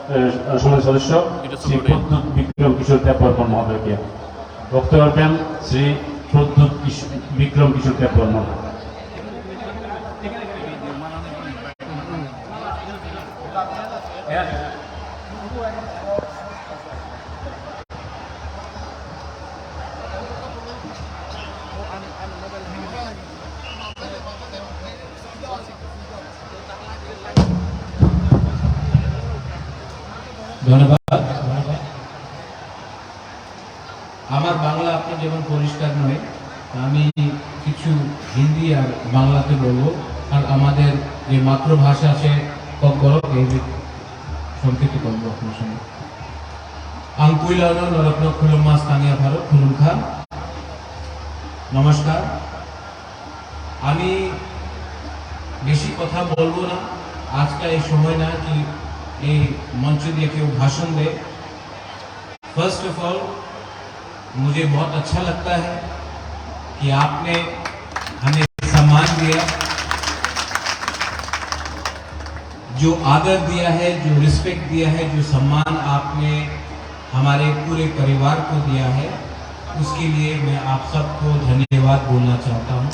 সমাজ সদস্য শ্রী প্রদ্যুৎ বিক্রম কিশোর দেববর্মন মহোদয়কে। বক্তব্য রাখবেন শ্রী প্রদ্যুৎ বিক্রম কিশোর দেববর্মন। ধন্যবাদ। আমার বাংলা আপনার যেমন পরিষ্কার নয়, আমি কিছু হিন্দি আর বাংলাতে বলবো, আর আমাদের যে মাতৃভাষা আছে সংক্ষিপ্ত করবো আপনার সঙ্গে। আঙ্কুইলানো নরত্ন খুলুমা স্থানীয় ভারত খুলুমখা। নমস্কার। আমি বেশি কথা বলবো না, আজকে এই সময় না কি ये मंच दिए कि वो भाषण दे। फर्स्ट ऑफ ऑल मुझे बहुत अच्छा लगता है कि आपने हमें सम्मान दिया, जो आदर दिया है, जो रिस्पेक्ट दिया है, जो सम्मान आपने हमारे पूरे परिवार को दिया है, उसके लिए मैं आप सबको धन्यवाद बोलना चाहता हूँ।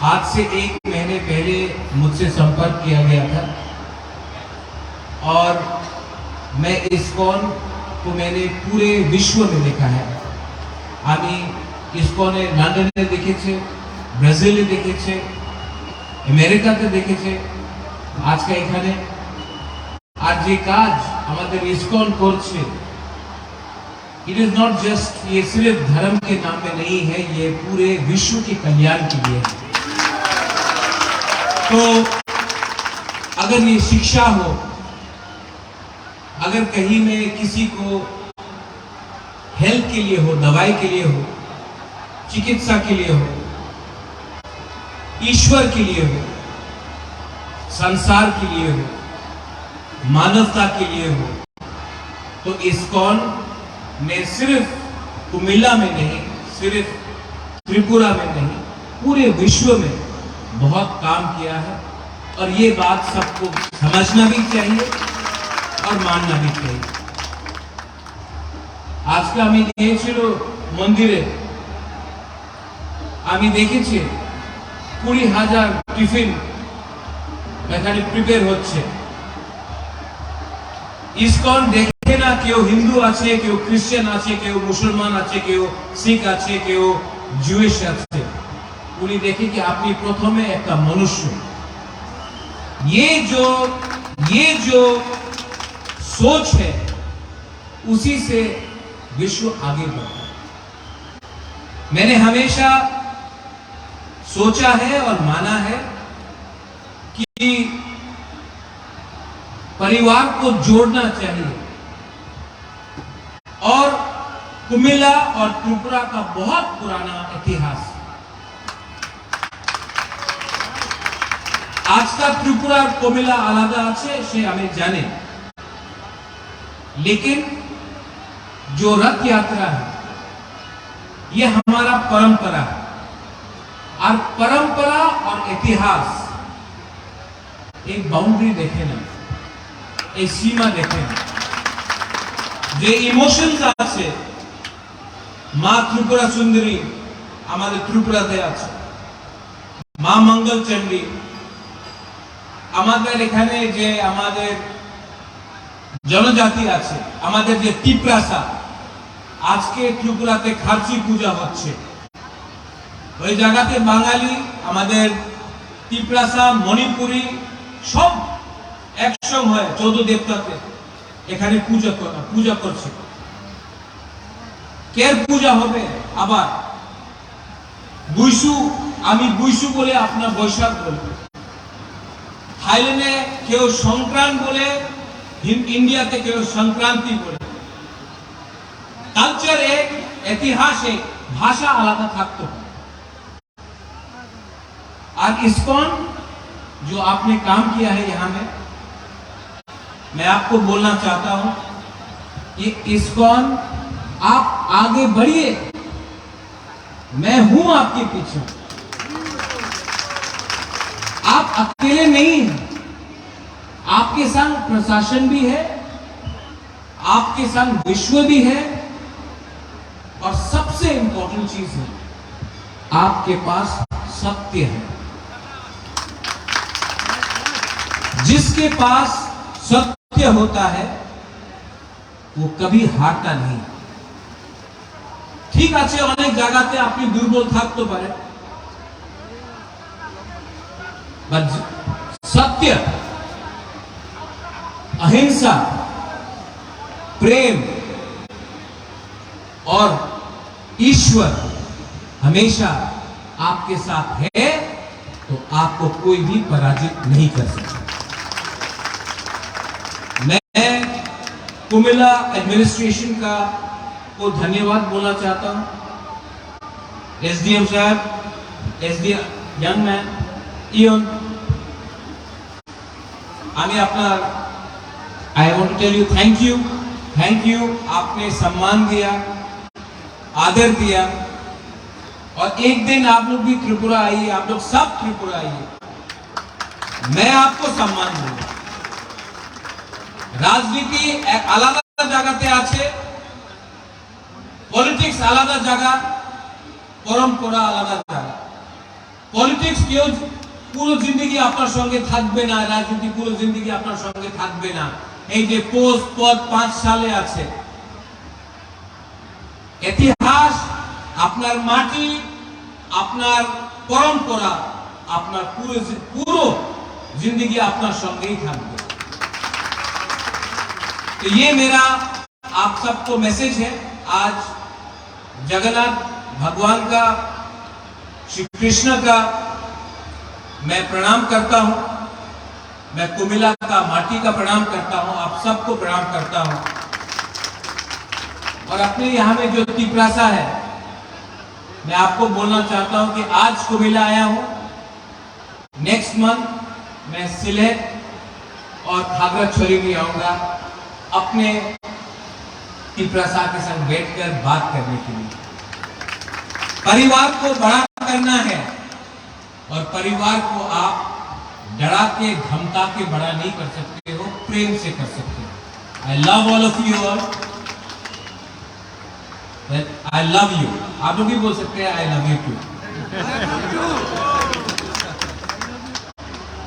आज से 1 महीने पहले मुझसे संपर्क किया गया था और मैं इस्कॉन को मैंने पूरे विश्व में देखा है। আমি ইসকনে লন্ডনে দেখেছে, ব্রাজিলে দেখেছে, আমেরিকাতে দেখেছে, আজকে এখানে। আর যে কাজ আমাদের ইসকন করছে, इट इज नॉट जस्ट, ये सिर्फ धर्म के नाम में नहीं है, ये पूरे विश्व के कल्याण के लिए है। तो अगर ये शिक्षा हो, अगर कहीं में किसी को हेल्थ के लिए हो, दवाई के लिए हो, चिकित्सा के लिए हो, ईश्वर के लिए हो, संसार के लिए हो, मानवता के लिए हो, तो इस्कॉन ने सिर्फ कुमिल्ला में नहीं, सिर्फ त्रिपुरा में नहीं, पूरे विश्व में बहुत काम किया है। और ये बात सबको समझना भी चाहिए और मानना भी चाहिए। আজকে আমি গিয়েছিল মন্দিরে, আমি দেখেছি 20,000 টিফিন এখানে প্রিপেয়ার হচ্ছে। ইসকন দেখে না কেউ হিন্দু আছে, কেউ খ্রিস্টান আছে, কেউ মুসলমান আছে, কেউ শিখ আছে, কেউ জুইশ আছে। उन्हें देखे कि आपने प्रथम एक मनुष्य, ये जो सोच है, उसी से विश्व आगे बढ़ता है। मैंने हमेशा सोचा है और माना है कि परिवार को जोड़ना चाहिए, और कुमिल्ला और त्रिपुरा का बहुत पुराना इतिहास। आज का त्रिपुरा और कुमिल्ला आलादा আছে সে আমি জানি, लेकिन जो रथ यात्रा है ये हमारा परंपरा है, और परंपरा और इतिहास एक बाउंड्री देखे ना, एक सीमा देखे ना। যে ইমোশনস আছে, মা ত্রিপুরা সুন্দরী আমাদের ত্রিপুরাতে আছে, মা মঙ্গল চণ্ডী আমাদের এখানে, যে আমাদের জনজাতি আছে, আমাদের যে তিপ্রাসা, আজকে ত্রিপুরাতে খার্চি পূজা হচ্ছে। ওই জায়গাতে বাঙালি, আমাদের তিপ্রাসা, মণিপুরি সব একসঙ্গে হয়ে 14 দেবতাতে এখানে পূজা করছে। কের পূজা হবে আবার বুইসু, আমি বুইসু বলে আপনার বৈশাখ বলবো। থাইল্যান্ডে কেউ সংক্রান্ত বলে, ইন্ডিয়াতে কেউ সংক্রান্তি বলে। কালচার এক, ইতিহাস এক, ভাষা আলাদা থাকতো। और इस्कॉन जो आपने काम किया है यहाँ में, मैं आपको बोलना चाहता हूं, ये इस्कॉन आप आगे बढ़िए, मैं हूं आपके पीछे। आप अकेले नहीं हैं, आपके संग प्रशासन भी है, आपके संग विश्व भी है, और सबसे इंपॉर्टेंट चीज है, आपके पास सत्य है। जिसके पास सत्य होता है वो कभी हारता नहीं। ठीक আছে, অনেক জায়গাতে আপনি দুর্বল থাকতে পারে, বাট सत्य, अहिंसा, प्रेम और ईश्वर हमेशा आपके साथ है, तो आपको कोई भी पराजित नहीं कर सकता। मैं कुमिल्ला एडमिनिस्ट्रेशन का को धन्यवाद बोलना चाहता हूं। एसडीएम साहब, एसडीएम यंग मैन इयन, আমি আপনার I want to tell you thank you. आपने सम्मान दिया, आदर दिया, और एक दिन आप लोग भी त्रिपुरा आइए, आप लोग सब त्रिपुरा आइए, मैं आपको सम्मान दूंगा। রাজনীতি এক আলাদা জায়গাতে আছে, পলিটিক্স আলাদা জায়গা, পরম্পরা আলাদা জায়গা। পলিটিক্স কেউ পুরো জিন্দগি আপনার সঙ্গে থাকবে না, রাজনীতি পুরো জিন্দগি আপনার সঙ্গে থাকবে না। এই যে পোস্ট পদ 5 সালে আছে, ইতিহাস, আপনার মাটি, আপনার পরম্পরা, আপনার পুরো জিন্দগি আপনার সঙ্গেই থাকবে। तो ये मेरा आप सबको मैसेज है। आज जगन्नाथ भगवान का, श्री कृष्ण का मैं प्रणाम करता हूं, मैं कुमिल्ला का माटी का प्रणाम करता हूं, आप सबको प्रणाम करता हूं। और अपने यहां में जो तिप्रासा है, मैं आपको बोलना चाहता हूं कि आज कुमिल्ला आया हूं, नेक्स्ट मंथ मैं सिलेट और खागड़ाछड़ी भी आऊंगा अपने तिप्रासा के संग बैठकर बात करने के लिए। परिवार को बड़ा करना है, और परिवार को आप डरा के धमका के बड़ा नहीं कर सकते हो, प्रेम से कर सकते हो। I love all of you all, I love you. आप लोग भी बोल सकते हैं आई लव यू टू।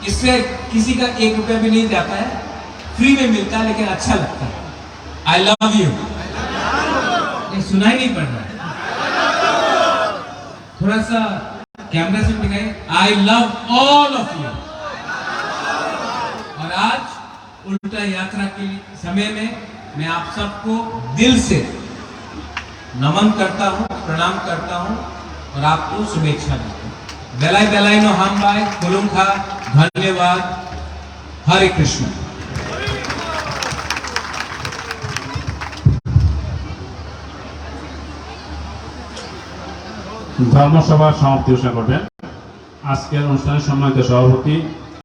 इससे किसी का 1 रुपया भी नहीं जाता है, फ्री में मिलता है, लेकिन अच्छा लगता है। I love you. ये सुनाई नहीं पड़ रहा है, थोड़ा सा कैमरा से दिखाइए। I love all of you. और आज उल्टा यात्रा के समय में मैं आप सबको दिल से नमन करता हूं, प्रणाम करता हूं, और आपको शुभेच्छा देता हूं। बेलाई बेलाई नो हम बाय खुलुमखा, धन्यवाद, हरे कृष्ण। ধর্মসভার সমাপ্তি ঘোষণা করবেন আজকের অনুষ্ঠানের সম্মানিত সভাপতি